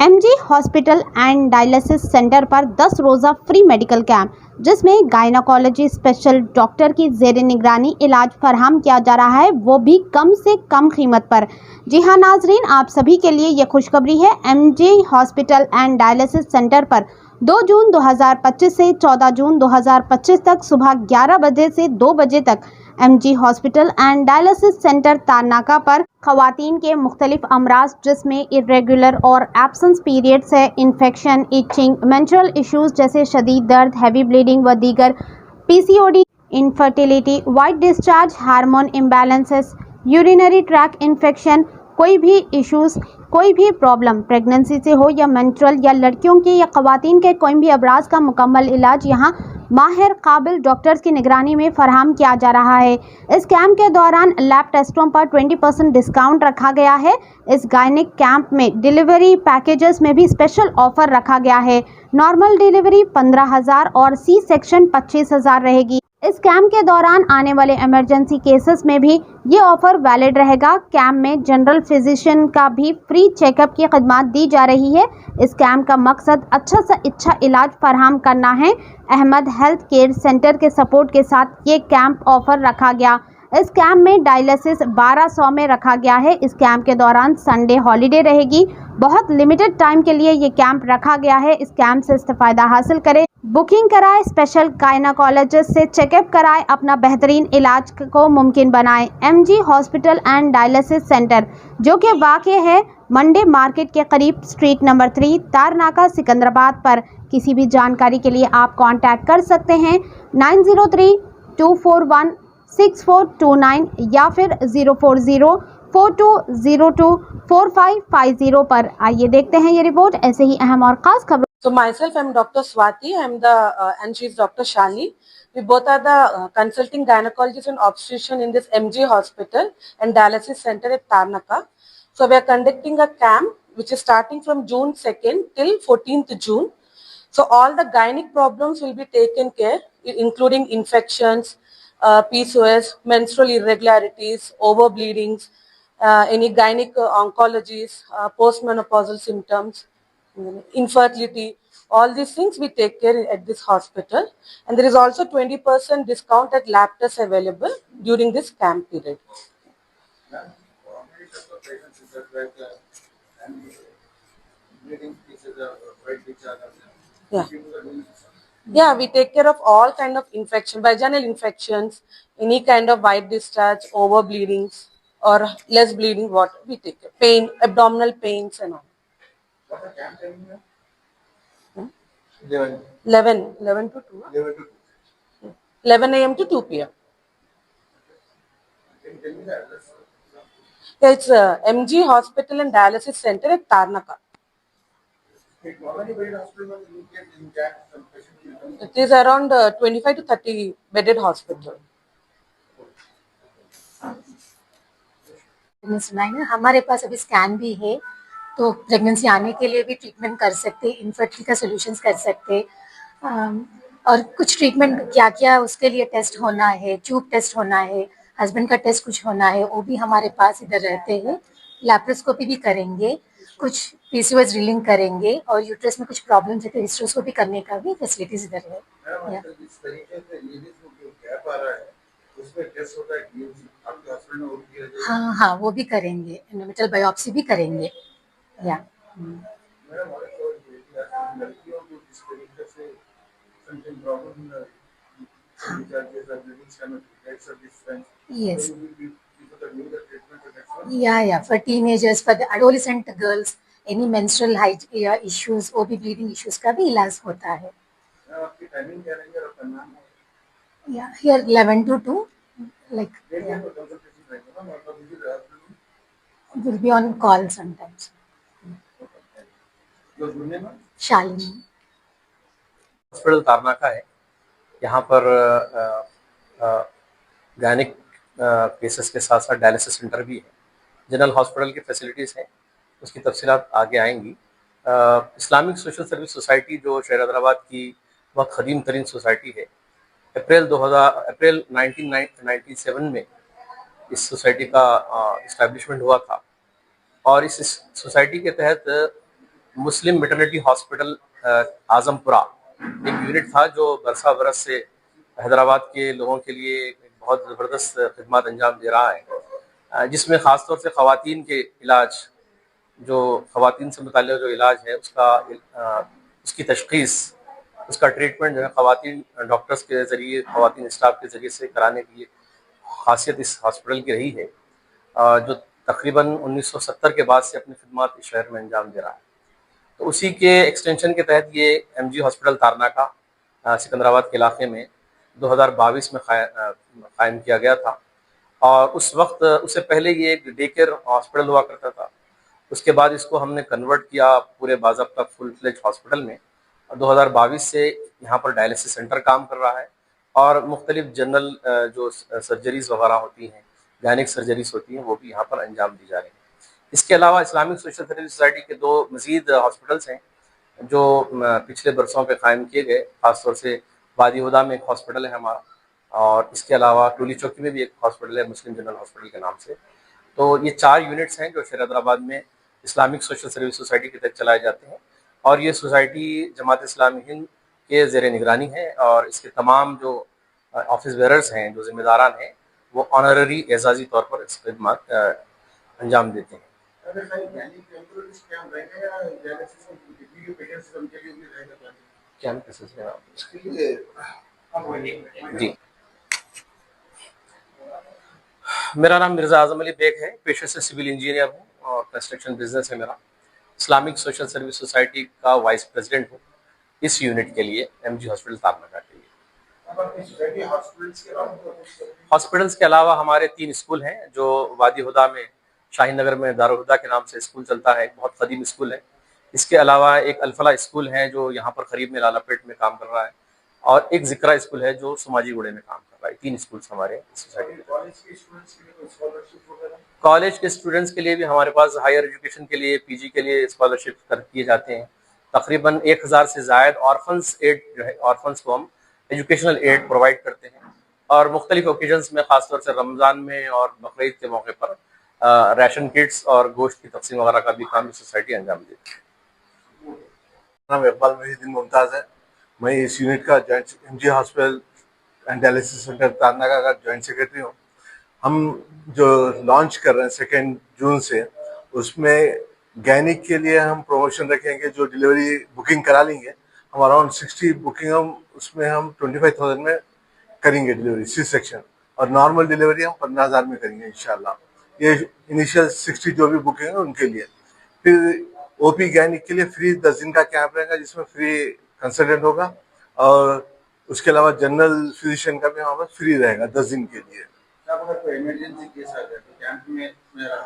MG hospital and dialysis centre पर 10 रोज़ा free medical camp, जिसमें गायनाकोलॉजी स्पेशल डॉक्टर की ज़ेर निगरानी इलाज फराहम किया जा रहा है, वो भी कम से कम कीमत पर। जी हां नाजरीन, आप सभी के लिए ये खुशखबरी है। MG hospital and dialysis centre पर 2 जून 2025 से 14 जून 2025 तक सुबह 11 बजे से 2 बजे तक MG hospital and dialysis centre Tarnaka पर ख़वातीन के मुख्तलिफ अमराज, जिसमें इरेगुलर और एब्सेंस पीरियड्स है, इन्फेक्शन, इचिंग, मेंस्ट्रुअल इश्यूज़ जैसे शदीद दर्द, हैवी ब्लीडिंग व दीगर, PCOD, infertility, white discharge, hormone imbalances, urinary track infection, कोई भी इश्यूज़, कोई भी प्रॉब्लम प्रेगनेंसी से हो या मेंस्ट्रुअल या लड़कियों के या ख़वातीन के कोई भी अमराज का मुकम्मल इलाज यहाँ माहिर काबिल डॉक्टर्स की निगरानी में फराहम किया जा रहा है। इस कैंप के दौरान लैब टेस्टों पर 20% डिस्काउंट रखा गया है। इस गायनिक कैंप में डिलीवरी पैकेजेस में भी स्पेशल ऑफर रखा गया है। नॉर्मल डिलीवरी 15,000 और सी सेक्शन 25,000 रहेगी। इस कैंप के दौरान आने वाले इमरजेंसी केसेस में भी ये ऑफर वैलिड रहेगा। कैंप में जनरल फिजिशियन का भी फ्री चेकअप की खदमात दी जा रही है। इस कैंप का मकसद अच्छा से अच्छा इलाज फराहम करना है। अहमद हेल्थ केयर सेंटर के सपोर्ट के साथ ये कैंप ऑफर रखा गया। इस कैंप में डायलिसिस 1200 में रखा गया है। इस कैंप के दौरान संडे हॉलीडे रहेगी। बहुत लिमिटेड टाइम के लिए ये कैंप रखा गया है। इस कैंप से इस्तेफायदा हासिल करें, बुकिंग कराएं, स्पेशल गायनाकोलॉजिस्ट से चेकअप कराएं, अपना बेहतरीन इलाज को मुमकिन बनाएं। MG hospital and dialysis centre, जो कि वाक़ है मंडे मार्केट के करीब, स्ट्रीट नंबर 3, तारनाका, सिकंदराबाद पर। किसी भी जानकारी के लिए आप कांटेक्ट कर सकते हैं 9032416429 या फिर 04042024550 पर। आइए देखते हैं ये रिपोर्ट। ऐसे ही अहम और खास खबरों। So myself, I'm Dr. Swati. I'm the and she's Dr. Shani. We both are the consulting gynecologists and obstetrician in this MG Hospital and Dialysis Center at Tarnaka. So we are conducting a camp which is starting from June 2nd till 14th June. So all the gynec problems will be taken care, including infections, PCOS, menstrual irregularities, overbleedings, any gynec oncologies, postmenopausal symptoms, infertility, all these things we take care at this hospital. And there is also 20% discount at lab tests available during this camp period. Yeah. Yeah, we take care of all kind of infection, vaginal infections, any kind of white discharge, over bleedings or less bleeding, what we take care. Pain, abdominal pains and all. 11 to 2. 11 a.m. to 2 p.m. Yeah, it's MG Hospital and Dialysis Center at Tarnaka. It is around 25 to 30 bedded hospital. हमारे पास अभी scan भी है, तो pregnancy आने के लिए भी treatment कर सकते, इनफर्टिलिटी का सोल्यूशंस कर सकते, और कुछ ट्रीटमेंट क्या क्या उसके लिए टेस्ट होना है, ट्यूब टेस्ट होना है, हस्बैंड का टेस्ट कुछ होना है, वो भी हमारे पास इधर रहते हैं। लैप्रोस्कोपी भी करेंगे, कुछ पीसीओएस ड्रिलिंग करेंगे, और यूट्रस में कुछ प्रॉब्लम है तो हिस्ट्रोस्कोपी करने का भी फैसिलिटीज इधर है। हाँ हाँ, वो भी करेंगे, एंडोमेट्रियल बायोप्सी भी करेंगे। या yes, yeah, for teenagers, for the adolescent girls, any menstrual issues, वो भी bleeding issues का भी इलाज होता है। Yeah, here 11 to 2, like yeah. Will be on call sometimes. Shalini hospital Tarnaka है। यहाँ पर गायनिक केसेस के साथ साथ डायलिसिस सेंटर भी है। जनरल हॉस्पिटल की फैसिलिटीज़ हैं, उसकी तफसीलात आगे आएंगी। इस्लामिक सोशल सर्विस सोसाइटी जो शहर हैदराबाद की बहुत क़दीम तरीन सोसाइटी है, अप्रैल 1997 में इस सोसाइटी का इस्टेब्लिशमेंट हुआ था, और इस सोसाइटी के तहत मुस्लिम मैटरनिटी हॉस्पिटल आजमपुरा एक यूनिट था जो बरसा बरस से हैदराबाद के लोगों के लिए एक बहुत ज़बरदस्त खिदमत अंजाम दे रहा है, जिसमें ख़ासतौर से ख़वातीन के इलाज, जो ख़वातीन से मुताल्लिक़ जो इलाज है उसकी तशख़ीस, उसका ट्रीटमेंट जो है ख़वातीन डॉक्टर्स के ज़रिए, ख़वातीन स्टाफ के ज़रिए से कराने की ये खासियत इस हॉस्पिटल की रही है, जो तकरीबन 1970 के बाद से अपनी खिदमत इस शहर में अंजाम दे रहा है। तो उसी के एक्सटेंशन के तहत ये एमजी हॉस्पिटल तारनाका सिकंदराबाद के इलाके में 2022 में कायम किया गया था। और उस वक्त, उससे पहले ये एक डे केयर हॉस्पिटल हुआ करता था। उसके बाद इसको हमने कन्वर्ट किया पूरे बाज़ाब्ता फुल फ्लेज हॉस्पिटल में। 2022 से यहाँ पर डायलिसिस सेंटर काम कर रहा है और मुख्तलिफ जनरल जो सर्जरीज वगैरह होती हैं, गायनिक सर्जरीज होती हैं, वो भी यहाँ पर अंजाम दी जा रही हैं। इसके अलावा इस्लामिक सोशल सर्विस सोसाइटी के 2 मज़ीद हॉस्पिटल्स हैं जो पिछले बरसों पे कायम किए गए। ख़ासतौर से वादी हुदा में एक हॉस्पिटल है हमारा, और इसके अलावा टोली चौकी में भी एक हॉस्पिटल है मुस्लिम जनरल हॉस्पिटल के नाम से। तो ये 4 यूनिट्स हैं जो शहर हैदराबाद में इस्लामिक सोशल सर्विस सोसाइटी के तहत चलाए जाते हैं, और ये सोसाइटी जमात इस्लामी हिंद के ज़ेर निगरानी है, और इसके तमाम जो ऑफिस बेरर्स हैं, जो जिम्मेदारान हैं, वो ऑनररी एजाज़ी तौर पर इस खिदमत अंजाम देते हैं। जी, मेरा नाम मिर्ज़ा आज़म अली बेग है, पेशे से सिविल इंजीनियर हूँ और कंस्ट्रक्शन बिजनेस है मेरा। इस्लामिक सोशल सर्विस सोसाइटी का वाइस प्रेसिडेंट हूँ इस यूनिट के लिए, एमजी हॉस्पिटल तारनाका के लिए। हॉस्पिटल्स के अलावा हमारे 3 स्कूल हैं जो वादी हुदा में, शाहीन नगर में दारुल हुदा के नाम से स्कूल चलता है, एक बहुत कदीम स्कूल है। इसके अलावा एक अल्फला स्कूल है जो यहाँ पर करीब में लालापेट में काम कर रहा है, और एक जिक्रा स्कूल है जो सुमाजीगुड़े में काम कर रहा है। 3 स्कूल्स हमारे सोसाइटी में। कॉलेज के स्टूडेंट्स के लिए भी हमारे पास हायर एजुकेशन के लिए, पीजी के लिए स्कॉलरशिप किए जाते हैं। तकरीबन 1000 से ज़ायद ऑर्फन्स एड जो है, ऑर्फन्स को हम एजुकेशनल एड प्रोवाइड करते हैं, और मुख्तलिफ ओकेजन्स में, ख़ासतौर से रमज़ान में और बकरीद के मौके पर राशन किट्स और गोश्त की तकसीम वगैरह का भी काम सोसाइटी अंजाम देती है। नाम इकबाल मुहिद्दीन मुमताज़ है। मैं इस यूनिट का joint MG hospital and dialysis centre Tarnaka का जॉइंट सेक्रेटरी हूँ। हम जो लॉन्च कर रहे हैं 2 जून से, उसमें गैनिक के लिए हम प्रमोशन रखेंगे। जो डिलीवरी बुकिंग करा लेंगे, हम अराउंड 60 बुकिंग उसमें हम 25,000 में करेंगे डिलीवरी, सी सेक्शन, और नॉर्मल डिलीवरी हम 15,000 में करेंगे इंशाल्लाह। ये इनिशियल 60 जो भी बुकिंग है उनके लिए। फिर ओपी गैनिक के लिए फ्री 10 दिन का कैंप रहेगा, जिसमें फ्री कंसल्टेंट होगा, और उसके अलावा जनरल फिजिशियन का भी हमारे पास फ्री रहेगा 10 दिन के लिए। अगर कोई इमरजेंसी केस आ जाए तो कैंप में मेरा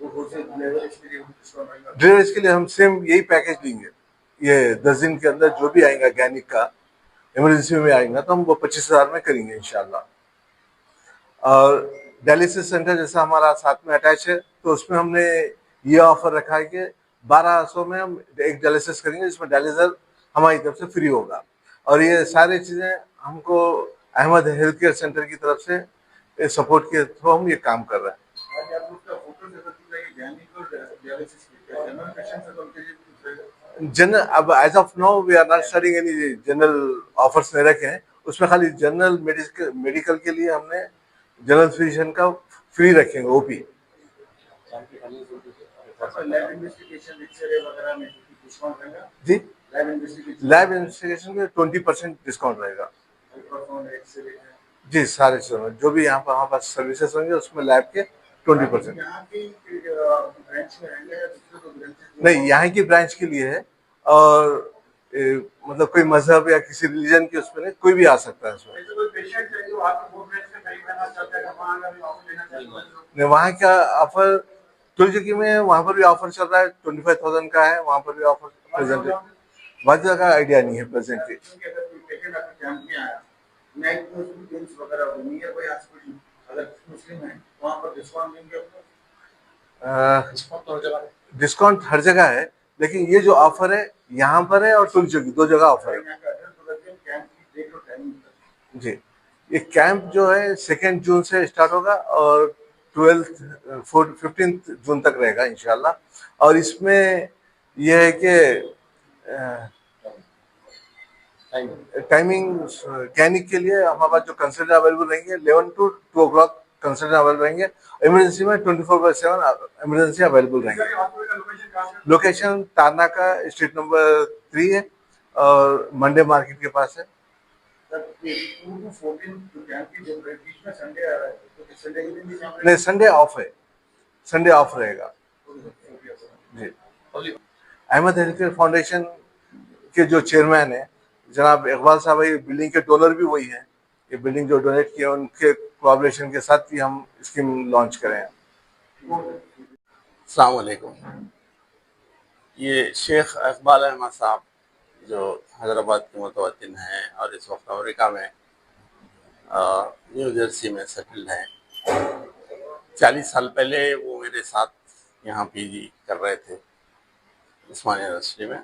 वो से डिलीवरीज के लिए हम सेम यही पैकेज लेंगे। ये 10 दिन के अंदर जो भी आएगा गैनिक का, इमरजेंसी में आएगा तो हम वो 25,000 में करेंगे इंशाल्लाह। और डायलिसिस सेंटर जैसा हमारा साथ में अटैच है, तो उसमें हमने ये ऑफर रखा है कि 1200 में हम एक डायलिसिस करेंगे, जिसमें डायलिसर हमारी तरफ से फ्री होगा। और ये सारी चीज़ें हमको अहमद हेल्थ केयर सेंटर की तरफ से सपोर्ट के थ्रू हम ये काम कर रहे हैं। जनरल, अब as of now we are not starting any general offers नहीं रखे हैं। उसमें खाली जनरल मेडिकल के लिए हमने जनरल फिजिशियन का फ्री रखेंगे ओपी। जी, लैब इन्वेस्टिगेशन में 20% डिस्काउंट रहेगा। जी, सारे जो भी यहाँ पर हमारे पास सर्विसेज होंगे उसमें लैब के 20%। नहीं, यहाँ की ब्रांच के लिए है, और मतलब कोई मजहब या किसी रिलीजन के उसमें नहीं, कोई भी आ सकता है उसमें। नहीं, वहाँ का ऑफर तुलजकी में, वहाँ पर भी ऑफर चल रहा है, 25,000 का है, वहाँ पर भी ऑफर प्रेजेंट है। वजह का आइडिया नहीं है प्रेजेंटली। डिस्काउंट हर जगह है, लेकिन ये जो ऑफर है यहाँ पर है और तुलजकी 2 जगह ऑफर है। जी, ये कैंप जो है 2 जून से स्टार्ट होगा और 15 जून तक रहेगा इंशाल्लाह। और इसमें ये है कि टाइमिंग कैनिक के लिए हमारे पास जो कंसल्टेंट अवेलेबल रहेंगे 11 to 2 o'clock कंसल्टेंट अवेलेबल रहेंगे। इमरजेंसी में 24/7 इमरजेंसी अवेलेबल रहेंगे। लोकेशन तारना का स्ट्रीट नंबर 3 है और मंडे मार्केट के पास है। सर, ये 2 to 14 जो कैंप की जब बीच में संडे आ रहा है, तो संडे के दिन भी कैंप नहीं, संडे ऑफ है, संडे ऑफ रहेगा जी। अहमद हेल्थकेयर फाउंडेशन के जो चेयरमैन है जनाब इकबाल साहब है, बिल्डिंग के डोनर भी वही हैं। ये बिल्डिंग जो डोनेट किया उनके कोऑपरेशन के साथ ही हम स्कीम लॉन्च करें हैं। अस्सलाम वालेकुम। ये शेख इकबाल अहमद साहब जो हैदराबाद के मुतवत्तिन हैं और इस वक्त अमेरिका में न्यू जर्सी में सेटल्ड हैं। 40 साल पहले वो मेरे साथ यहाँ पीजी कर रहे थे उस्मानिया यूनिवर्सिटी में,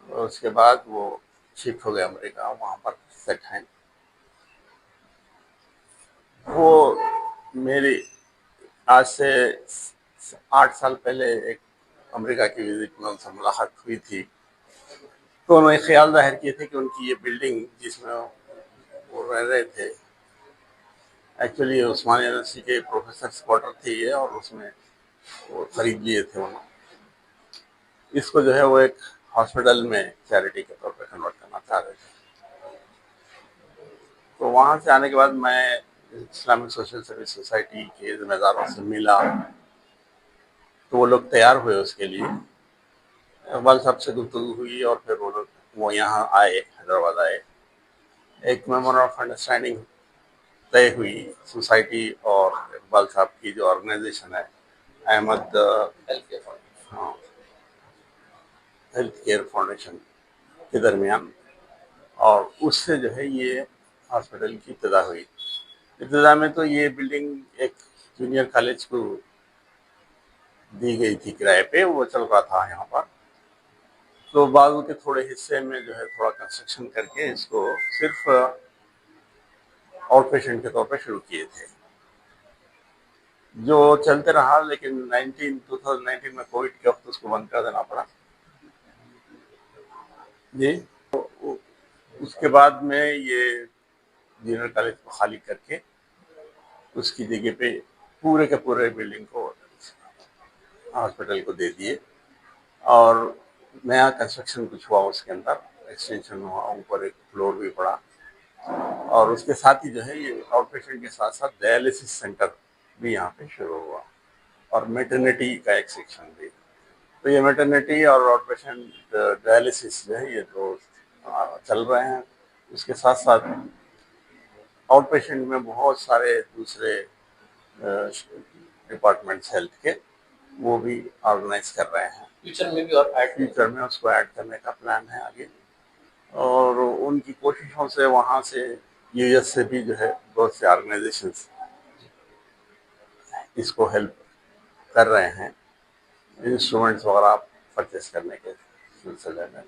और उसके बाद वो शिफ्ट हो गए अमेरिका, वहाँ पर सेट हैं। वो मेरी आज से 8 साल पहले एक अमेरिका की विजिट में उनसे मुलाकात हुई थी, तो उन्होंने ख्याल जाहिर किए थे कि उनकी ये बिल्डिंग जिसमें वो रह रहे थे, एक्चुअली उस्मानिया यूनिवर्सिटी के प्रोफेसर क्वार्टर थे ये, और उसमें वो खरीद लिए थे उन्होंने। इसको जो है वो एक हॉस्पिटल में चैरिटी के तौर पर कन्वर्ट करना चाह रहे थे। तो वहाँ से आने के बाद मैं इस्लामिक सोशल सर्विस सोसाइटी के जिम्मेदारों से मिला, तो वो लोग तैयार हुए उसके लिए। इकबाल साहब से गुफ्तगू हुई और फिर वो यहाँ आए, हैदराबाद आए। एक मेमोरेंडम ऑफ अंडरस्टैंडिंग तय हुई सोसाइटी और इकबाल साहब की जो ऑर्गेनाइजेशन है अहमद हेल्थ केयर फाउंडेशन के दरमियान, और उससे जो है ये हॉस्पिटल की इब्तिदा हुई। इब्तिदा में तो ये बिल्डिंग एक जूनियर कॉलेज को दी गई थी किराए पे, वो चल रहा था यहाँ पर। तो बाजू के थोड़े हिस्से में जो है थोड़ा कंस्ट्रक्शन करके इसको सिर्फ आउट पेशेंट के तौर पे शुरू किए थे, जो चलते रहा। लेकिन 2019 में कोविड के वक्त उसको बंद कर देना पड़ा जी। तो उसके बाद में ये जूनियर कॉलेज को खाली करके उसकी जगह पे पूरे के पूरे बिल्डिंग को हॉस्पिटल को दे दिए, और नया कंस्ट्रक्शन कुछ हुआ, उसके अंदर एक्सटेंशन हुआ, ऊपर एक फ्लोर भी पड़ा, और उसके साथ ही जो है ये आउट पेशेंट के साथ साथ डायलिसिस सेंटर भी यहाँ पे शुरू हुआ, और मैटरनिटी का एक सेक्शन भी। तो ये मैटरनिटी और आउट पेशेंट डायलिसिस जो है ये तो चल रहे हैं। उसके साथ साथ आउट पेशेंट में बहुत सारे दूसरे डिपार्टमेंट्स हेल्थ के वो भी ऑर्गेनाइज कर रहे हैं। फ्यूचर में भी और फ्यूचर में उसको ऐड करने का प्लान है आगे, और उनकी कोशिशों से वहाँ से यूएस से भी जो है बहुत से ऑर्गेनाइजेशंस इसको हेल्प कर रहे हैं इंस्ट्रूमेंट्स वगैरह परचेस करने के सिलसिले में।